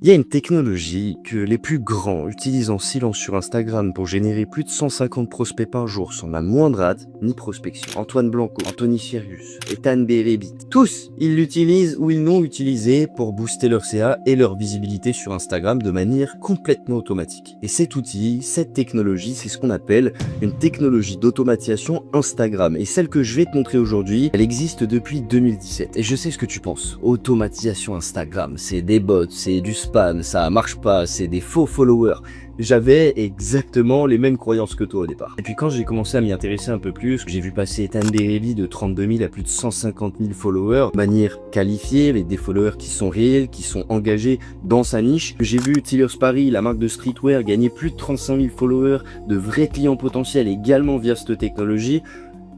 Il y a une technologie que les plus grands utilisent en silence sur Instagram pour générer plus de 150 prospects par jour sans la moindre hâte ni prospection. Antoine Blanco, Anthony Sirius, Ethan Berebit, tous, ils l'utilisent ou ils l'ont utilisé pour booster leur CA et leur visibilité sur Instagram de manière complètement automatique. Et cet outil, cette technologie, c'est ce qu'on appelle une technologie d'automatisation Instagram. Et celle que je vais te montrer aujourd'hui, elle existe depuis 2017. Et je sais ce que tu penses. Automatisation Instagram, c'est des bots, c'est du spam, ça marche pas, c'est des faux followers. J'avais exactement les mêmes croyances que toi au départ. Et puis quand j'ai commencé à m'y intéresser un peu plus, j'ai vu passer Ethan Berebi de 32 000 à plus de 150 000 followers, de manière qualifiée, avec des followers qui sont réels, qui sont engagés dans sa niche. J'ai vu Tillers Paris, la marque de streetwear, gagner plus de 35 000 followers, de vrais clients potentiels également via cette technologie.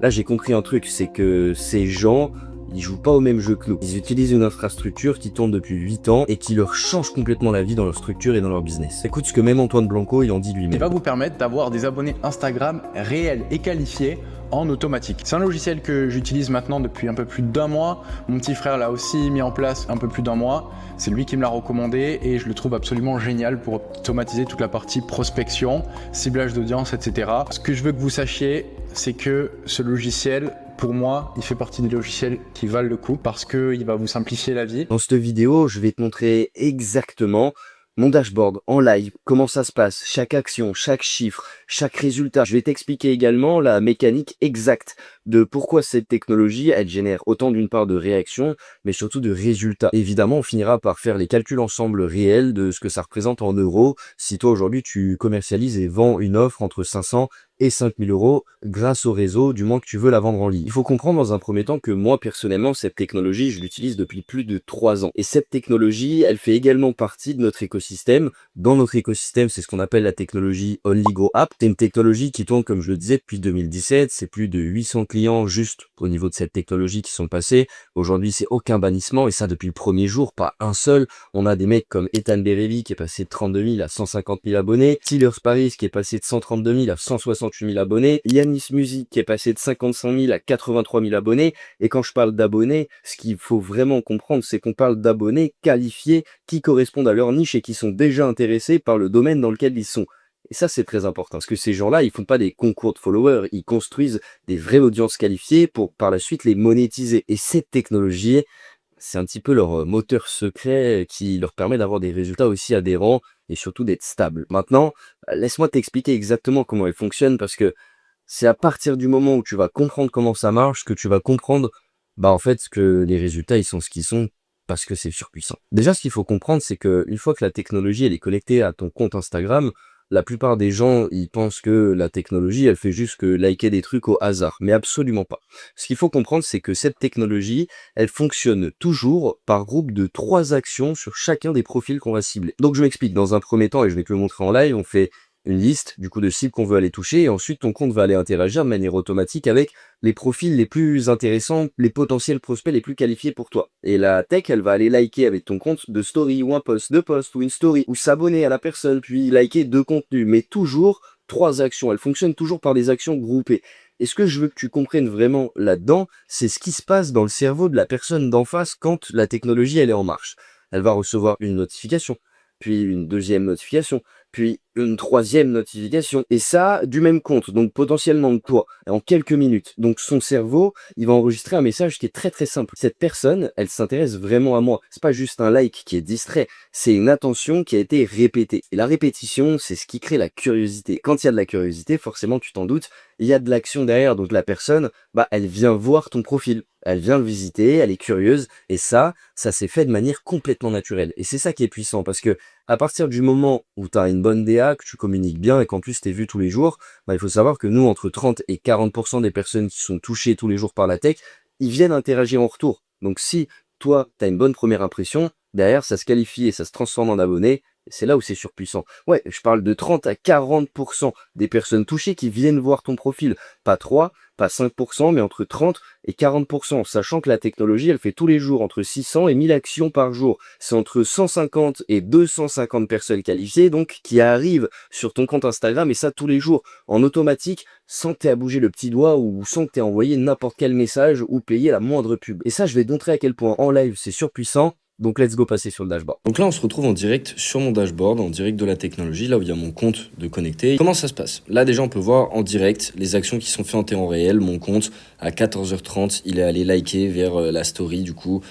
Là j'ai compris un truc, c'est que ces gens, ils jouent pas au même jeu que nous. Ils utilisent une infrastructure qui tourne depuis 8 ans et qui leur change complètement la vie dans leur structure et dans leur business. Écoute ce que même Antoine Blanco il en dit lui-même. Qui va vous permettre d'avoir des abonnés Instagram réels et qualifiés en automatique. C'est un logiciel que j'utilise maintenant depuis un peu plus d'1 mois. Mon petit frère l'a aussi mis en place un peu plus d'1 mois. C'est lui qui me l'a recommandé et je le trouve absolument génial pour automatiser toute la partie prospection, ciblage d'audience, etc. Ce que je veux que vous sachiez, c'est que ce logiciel, pour moi, il fait partie des logiciels qui valent le coup parce qu'il va vous simplifier la vie. Dans cette vidéo, je vais te montrer exactement mon dashboard en live, comment ça se passe, chaque action, chaque chiffre, chaque résultat. Je vais t'expliquer également la mécanique exacte de pourquoi cette technologie, elle génère autant d'une part de réactions, mais surtout de résultats. Évidemment, on finira par faire les calculs ensemble réels de ce que ça représente en euros si toi aujourd'hui tu commercialises et vends une offre entre 500 et 5000 euros grâce au réseau, du moins que tu veux la vendre en ligne. Il faut comprendre dans un premier temps que moi personnellement, cette technologie, je l'utilise depuis plus de 3 ans. Et cette technologie, elle fait également partie de notre écosystème. Dans notre écosystème, c'est ce qu'on appelle la technologie OnlyGo App. C'est une technologie qui tourne, comme je le disais, depuis 2017. C'est plus de 800 clients juste au niveau de cette technologie qui sont passés. Aujourd'hui, c'est aucun bannissement et ça depuis le premier jour, pas un seul. On a des mecs comme Ethan Berebi qui est passé de 32 000 à 150 000 abonnés. Tillers Paris qui est passé de 132 000 à 168 000 abonnés. Yanis Music qui est passé de 55 000 à 83 000 abonnés. Et quand je parle d'abonnés, ce qu'il faut vraiment comprendre, c'est qu'on parle d'abonnés qualifiés qui correspondent à leur niche et qui sont déjà intéressés par le domaine dans lequel ils sont. Et ça, c'est très important, parce que ces gens-là, ils font pas des concours de followers, ils construisent des vraies audiences qualifiées pour par la suite les monétiser. Et cette technologie, c'est un petit peu leur moteur secret qui leur permet d'avoir des résultats aussi adhérents et surtout d'être stable. Maintenant, laisse-moi t'expliquer exactement comment elle fonctionne parce que c'est à partir du moment où tu vas comprendre comment ça marche que tu vas comprendre, bah en fait, que les résultats, ils sont ce qu'ils sont parce que c'est surpuissant. Déjà, ce qu'il faut comprendre, c'est que une fois que la technologie, elle est connectée à ton compte Instagram, la plupart des gens, ils pensent que la technologie, elle fait juste que liker des trucs au hasard, mais absolument pas. Ce qu'il faut comprendre, c'est que cette technologie, elle fonctionne toujours par groupe de 3 actions sur chacun des profils qu'on va cibler. Donc je m'explique, dans un premier temps, et je vais te le montrer en live, on fait une liste du coup de cibles qu'on veut aller toucher et ensuite ton compte va aller interagir de manière automatique avec les profils les plus intéressants, les potentiels prospects les plus qualifiés pour toi. Et la tech, elle va aller liker avec ton compte de story ou un post, deux posts ou une story ou s'abonner à la personne puis liker 2 contenus, mais toujours 3 actions. Elle fonctionne toujours par des actions groupées. Et ce que je veux que tu comprennes vraiment là-dedans, c'est ce qui se passe dans le cerveau de la personne d'en face quand la technologie elle est en marche. Elle va recevoir une notification, puis une deuxième notification, puis une troisième notification, et ça du même compte, donc potentiellement de toi, en quelques minutes. Donc son cerveau, il va enregistrer un message qui est très très simple. Cette personne, elle s'intéresse vraiment à moi. C'est pas juste un like qui est distrait, c'est une attention qui a été répétée. Et la répétition, c'est ce qui crée la curiosité. Quand il y a de la curiosité, forcément tu t'en doutes, il y a de l'action derrière, donc la personne, bah elle vient voir ton profil. Elle vient le visiter, elle est curieuse, et ça s'est fait de manière complètement naturelle. Et c'est ça qui est puissant, parce que à partir du moment où tu as une bonne DA, que tu communiques bien et qu'en plus tu es vu tous les jours, bah, il faut savoir que nous, entre 30 et 40% des personnes qui sont touchées tous les jours par la tech, ils viennent interagir en retour. Donc si toi, tu as une bonne première impression, derrière, ça se qualifie et ça se transforme en abonné, et c'est là où c'est surpuissant. Ouais, je parle de 30 à 40% des personnes touchées qui viennent voir ton profil. Pas 3, pas 5%, mais entre 30 et 40%, sachant que la technologie, elle fait tous les jours entre 600 et 1000 actions par jour. C'est entre 150 et 250 personnes qualifiées, donc, qui arrivent sur ton compte Instagram, et ça tous les jours, en automatique, sans que tu aies à bouger le petit doigt ou sans que tu aies envoyé n'importe quel message ou payé la moindre pub. Et ça, je vais te montrer à quel point en live, c'est surpuissant. Donc let's go passer sur le dashboard. Donc là, on se retrouve en direct sur mon dashboard, en direct de la technologie, là où il y a mon compte de connecté. Comment ça se passe? Là, déjà, on peut voir en direct les actions qui sont faites en temps réel. Mon compte, à 14h30, il est allé liker vers la story du coup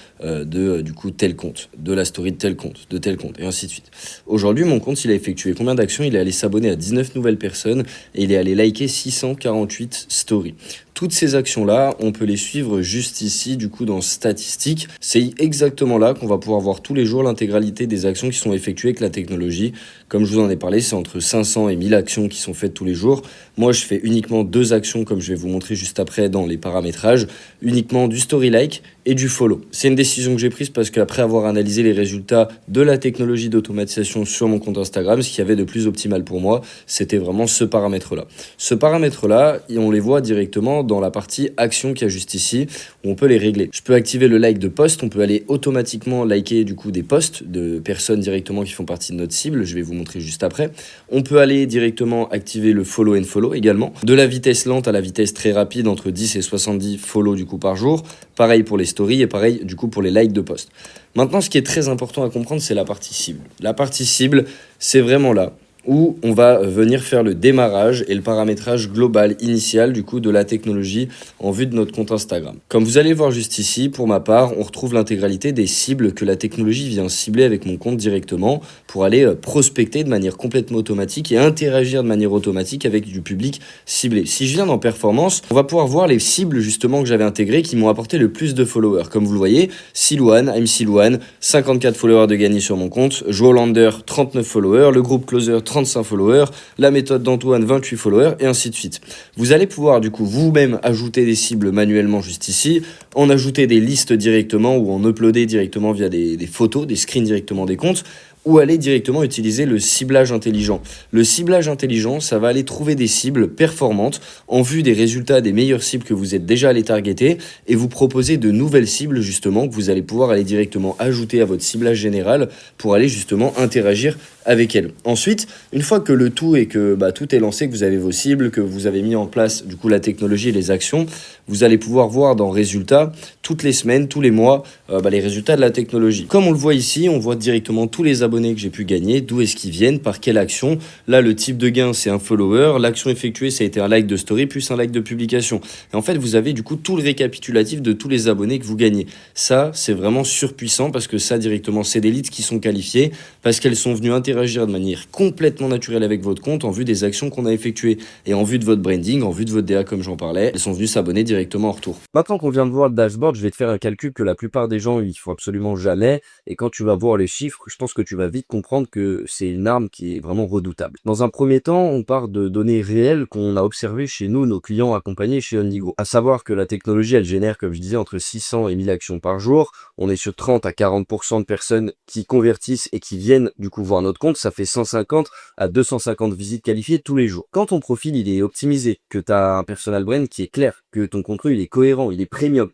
tel compte, de la story de tel compte, et ainsi de suite. Aujourd'hui, mon compte, il a effectué combien d'actions? Il est allé s'abonner à 19 nouvelles personnes et il est allé liker 648 stories. Toutes ces actions-là, on peut les suivre juste ici, du coup, dans statistiques. C'est exactement là qu'on va pouvoir voir tous les jours l'intégralité des actions qui sont effectuées avec la technologie. Comme je vous en ai parlé, c'est entre 500 et 1000 actions qui sont faites tous les jours. Moi, je fais uniquement 2 actions, comme je vais vous montrer juste après dans les paramétrages, uniquement du story like et du follow. C'est une décision que j'ai prise parce qu'après avoir analysé les résultats de la technologie d'automatisation sur mon compte Instagram, ce qui avait de plus optimal pour moi, c'était vraiment ce paramètre-là. Ce paramètre-là, on les voit directement dans la partie action qu'il y a juste ici, où on peut les régler. Je peux activer le like de post, on peut aller automatiquement liker du coup des posts de personnes directement qui font partie de notre cible, je vais vous montrer juste après. On peut aller directement activer le follow and follow également, de la vitesse lente à la vitesse très rapide, entre 10 et 70 follow du coup par jour, pareil pour les stories et pareil du coup pour les likes de post. Maintenant, ce qui est très important à comprendre, c'est la partie cible. La partie cible, c'est vraiment là où on va venir faire le démarrage et le paramétrage global initial du coup de la technologie en vue de notre compte Instagram. Comme vous allez voir juste ici, pour ma part, on retrouve l'intégralité des cibles que la technologie vient cibler avec mon compte directement pour aller prospecter de manière complètement automatique et interagir de manière automatique avec du public ciblé. Si je viens dans performance, on va pouvoir voir les cibles justement que j'avais intégrées qui m'ont apporté le plus de followers. Comme vous le voyez, Silouane, I'm Silouane, 54 followers de gagné sur mon compte, Joe Lander, 39 followers, le groupe Closer, 35 followers, la méthode d'Antoine, 28 followers, et ainsi de suite. Vous allez pouvoir du coup vous-même ajouter des cibles manuellement juste ici, en ajouter des listes directement ou en uploader directement via des photos, des screens directement des comptes, ou aller directement utiliser le ciblage intelligent. Le ciblage intelligent, ça va aller trouver des cibles performantes en vue des résultats des meilleures cibles que vous êtes déjà allé targeter et vous proposer de nouvelles cibles justement que vous allez pouvoir aller directement ajouter à votre ciblage général pour aller justement interagir avec elles. Ensuite, une fois que le tout est que tout est lancé, que vous avez vos cibles, que vous avez mis en place du coup la technologie et les actions, vous allez pouvoir voir dans résultats toutes les semaines, tous les mois, les résultats de la technologie. Comme on le voit ici, on voit directement tous les abonnés que j'ai pu gagner, d'où est-ce qu'ils viennent, par quelle action. Là, le type de gain, c'est un follower. L'action effectuée, ça a été un like de story plus un like de publication. Et en fait, vous avez du coup tout le récapitulatif de tous les abonnés que vous gagnez. Ça, c'est vraiment surpuissant parce que ça, directement, c'est des leads qui sont qualifiés parce qu'elles sont venues interagir de manière complètement naturelle avec votre compte en vue des actions qu'on a effectuées et en vue de votre branding, en vue de votre DA comme j'en parlais. Elles sont venues s'abonner directement en retour. Maintenant qu'on vient de voir le dashboard, je vais te faire un calcul que la plupart des gens, ils font absolument jamais. Et quand tu vas voir les chiffres, je pense que tu vas vite comprendre que c'est une arme qui est vraiment redoutable. Dans un premier temps, on part de données réelles qu'on a observées chez nous, nos clients accompagnés chez Ondigo. À savoir que la technologie, elle génère, comme je disais, entre 600 et 1000 actions par jour. On est sur 30 à 40% de personnes qui convertissent et qui viennent du coup voir notre compte. Ça fait 150 à 250 visites qualifiées tous les jours. Quand ton profil il est optimisé, que tu as un personal brand qui est clair, que ton contenu il est cohérent, il est premium,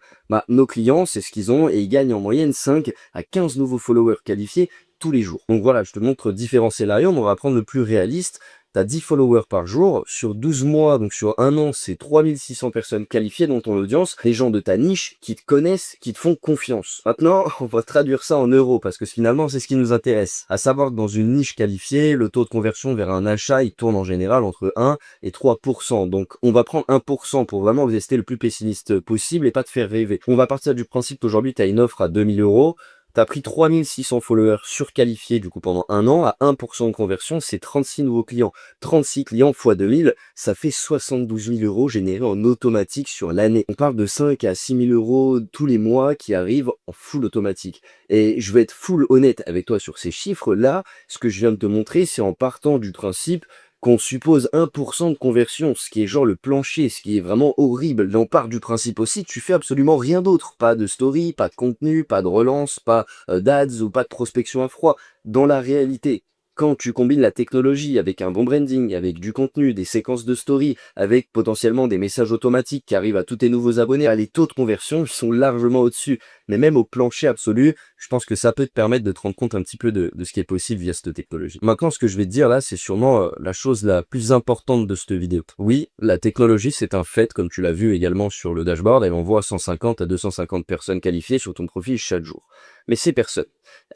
nos clients c'est ce qu'ils ont et ils gagnent en moyenne 5 à 15 nouveaux followers qualifiés tous les jours. Donc voilà, je te montre différents scénarios, mais on va prendre le plus réaliste. Tu as 10 followers par jour, sur 12 mois, donc sur un an, c'est 3600 personnes qualifiées dans ton audience, des gens de ta niche qui te connaissent, qui te font confiance. Maintenant, on va traduire ça en euros, parce que finalement, c'est ce qui nous intéresse. À savoir que dans une niche qualifiée, le taux de conversion vers un achat, il tourne en général entre 1 et 3%. Donc, on va prendre 1% pour vraiment rester le plus pessimiste possible et pas te faire rêver. On va partir du principe qu'aujourd'hui, tu as une offre à 2000 euros. T'as pris 3600 followers surqualifiés du coup pendant un an, à 1% de conversion, c'est 36 nouveaux clients. 36 clients x 2000, ça fait 72 000 euros générés en automatique sur l'année. On parle de 5 à 6 000 euros tous les mois qui arrivent en full automatique. Et je vais être full honnête avec toi sur ces chiffres-là. Ce que je viens de te montrer, c'est en partant du principe qu'on suppose 1% de conversion, ce qui est genre le plancher, ce qui est vraiment horrible. Là, on part du principe aussi, tu fais absolument rien d'autre. Pas de story, pas de contenu, pas de relance, pas d'ads ou pas de prospection à froid. Dans la réalité, Quand tu combines la technologie avec un bon branding, avec du contenu, des séquences de story, avec potentiellement des messages automatiques qui arrivent à tous tes nouveaux abonnés, les taux de conversion sont largement au-dessus. Mais même au plancher absolu, je pense que ça peut te permettre de te rendre compte un petit peu de ce qui est possible via cette technologie. Maintenant, ce que je vais te dire là, c'est sûrement la chose la plus importante de cette vidéo. Oui, la technologie, c'est un fait, comme tu l'as vu également sur le dashboard, elle envoie 150 à 250 personnes qualifiées sur ton profil chaque jour. Mais ces personnes,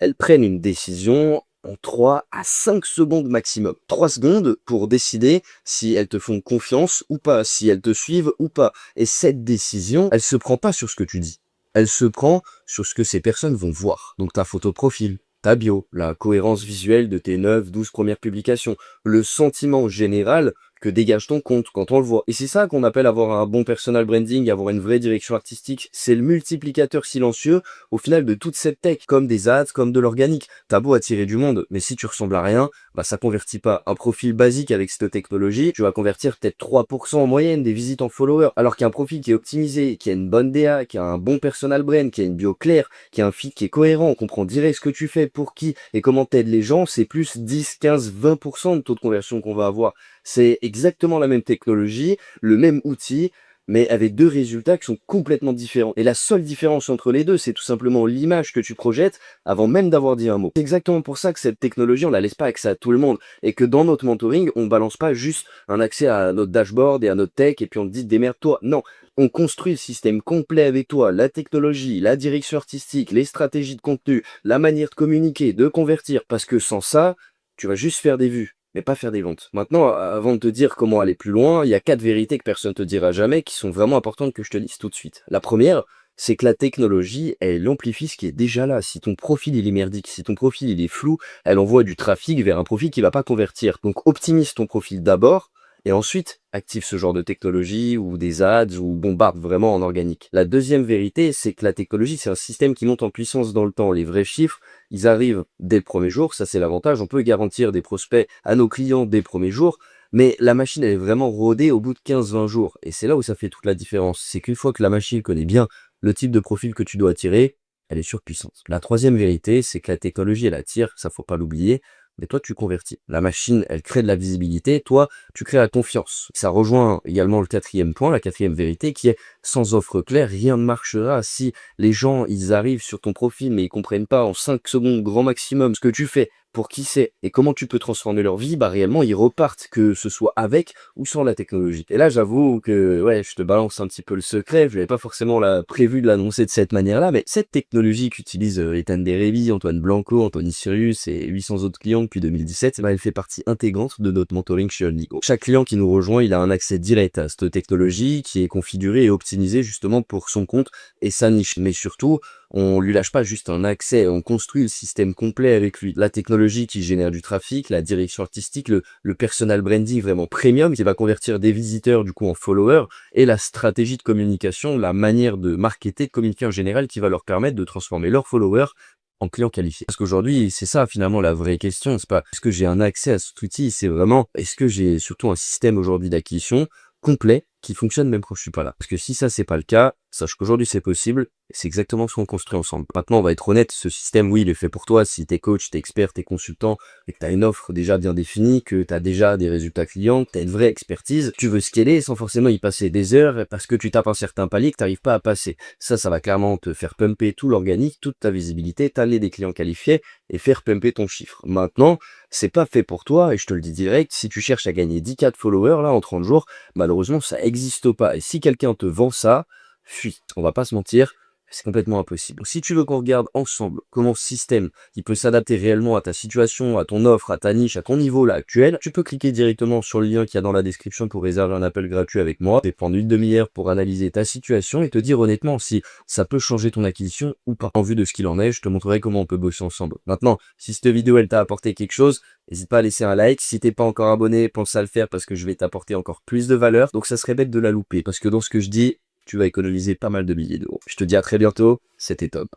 elles prennent une décision en 3 à 5 secondes maximum. 3 secondes pour décider si elles te font confiance ou pas, si elles te suivent ou pas. Et cette décision, elle se prend pas sur ce que tu dis. Elle se prend sur ce que ces personnes vont voir. Donc ta photo profil, ta bio, la cohérence visuelle de tes 9, 12 premières publications, le sentiment général que dégage ton compte quand on le voit. Et c'est ça qu'on appelle avoir un bon personal branding, avoir une vraie direction artistique. C'est le multiplicateur silencieux au final de toute cette tech, comme des ads, comme de l'organique. T'as beau attirer du monde, mais si tu ressembles à rien, bah ça convertit pas. Un profil basique avec cette technologie, tu vas convertir peut-être 3% en moyenne des visites en followers, alors qu'un profil qui est optimisé, qui a une bonne DA, qui a un bon personal brand, qui a une bio claire, qui a un feed qui est cohérent, on comprend direct ce que tu fais, pour qui et comment t'aides les gens, c'est plus 10, 15, 20% de taux de conversion qu'on va avoir. C'est exactement la même technologie, le même outil, mais avec deux résultats qui sont complètement différents. Et la seule différence entre les deux, c'est tout simplement l'image que tu projettes avant même d'avoir dit un mot. C'est exactement pour ça que cette technologie, on la laisse pas accès à tout le monde. Et que dans notre mentoring, on balance pas juste un accès à notre dashboard et à notre tech, et puis on te dit démerde-toi. Non, on construit le système complet avec toi, la technologie, la direction artistique, les stratégies de contenu, la manière de communiquer, de convertir, parce que sans ça, tu vas juste faire des vues, mais pas faire des ventes. Maintenant, avant de te dire comment aller plus loin, il y a 4 vérités que personne te dira jamais, qui sont vraiment importantes que je te dise tout de suite. La première, c'est que la technologie, elle amplifie ce qui est déjà là. Si ton profil il est merdique, si ton profil il est flou, elle envoie du trafic vers un profil qui va pas convertir. Donc optimise ton profil d'abord, et ensuite active ce genre de technologie ou des ads ou bombarde vraiment en organique. La deuxième vérité, c'est que la technologie, c'est un système qui monte en puissance dans le temps. Les vrais chiffres, ils arrivent dès le premier jour, ça c'est l'avantage. On peut garantir des prospects à nos clients dès le premier jour, mais la machine elle est vraiment rodée au bout de 15-20 jours. Et c'est là où ça fait toute la différence. C'est qu'une fois que la machine connaît bien le type de profil que tu dois attirer, elle est surpuissante. La troisième vérité, c'est que la technologie, elle attire, ça faut pas l'oublier, mais toi, tu convertis. La machine, elle crée de la visibilité, toi, tu crées la confiance. Ça rejoint également le quatrième point, la quatrième vérité, qui est sans offre claire, rien ne marchera. Si les gens, ils arrivent sur ton profil, mais ils comprennent pas en 5 secondes grand maximum ce que tu fais, pour qui c'est, et comment tu peux transformer leur vie, bah réellement, ils repartent, que ce soit avec ou sans la technologie. Et là, j'avoue que, ouais, je te balance un petit peu le secret, je n'avais pas forcément prévu de l'annoncer de cette manière-là, mais cette technologie qu'utilisent Ethan Derevi, Antoine Blanco, Anthony Sirius et 800 autres clients depuis 2017, bah, elle fait partie intégrante de notre mentoring chez Onligo. Chaque client qui nous rejoint, il a un accès direct à cette technologie qui est configurée et optimisée justement pour son compte et sa niche. Mais surtout, on lui lâche pas juste un accès, on construit le système complet avec lui. La technologie qui génère du trafic, la direction artistique, le personal branding vraiment premium qui va convertir des visiteurs du coup en followers, et la stratégie de communication, la manière de marketer, de communiquer en général qui va leur permettre de transformer leurs followers en clients qualifiés. Parce qu'aujourd'hui, c'est ça finalement la vraie question, c'est pas est-ce que j'ai un accès à cet outil, c'est vraiment est-ce que j'ai surtout un système aujourd'hui d'acquisition complet qui fonctionne même quand je suis pas là. Parce que si ça c'est pas le cas, sache qu'aujourd'hui c'est possible, et c'est exactement ce qu'on construit ensemble. Maintenant on va être honnête, ce système oui il est fait pour toi si t'es coach, t'es expert, t'es consultant, et que t'as une offre déjà bien définie, que t'as déjà des résultats clients, que t'as une vraie expertise, tu veux scaler sans forcément y passer des heures parce que tu tapes un certain palier que t'arrives pas à passer. Ça va clairement te faire pumper tout l'organique, toute ta visibilité, t'amener des clients qualifiés et faire pumper ton chiffre. Maintenant, c'est pas fait pour toi, et je te le dis direct, si tu cherches à gagner 10K de followers là en 30 jours, malheureusement ça existe pas. Et si quelqu'un te vend ça, fuis. On va pas se mentir, c'est complètement impossible. Donc, si tu veux qu'on regarde ensemble comment ce système il peut s'adapter réellement à ta situation, à ton offre, à ta niche, à ton niveau là actuel, tu peux cliquer directement sur le lien qu'il y a dans la description pour réserver un appel gratuit avec moi et prendre une demi-heure pour analyser ta situation et te dire honnêtement si ça peut changer ton acquisition ou pas. En vue de ce qu'il en est, je te montrerai comment on peut bosser ensemble. Maintenant, si cette vidéo elle t'a apporté quelque chose, n'hésite pas à laisser un like. Si t'es pas encore abonné, pense à le faire parce que je vais t'apporter encore plus de valeur. Donc ça serait bête de la louper parce que dans ce que je dis, tu vas économiser pas mal de milliers d'euros. Je te dis à très bientôt, c'était top.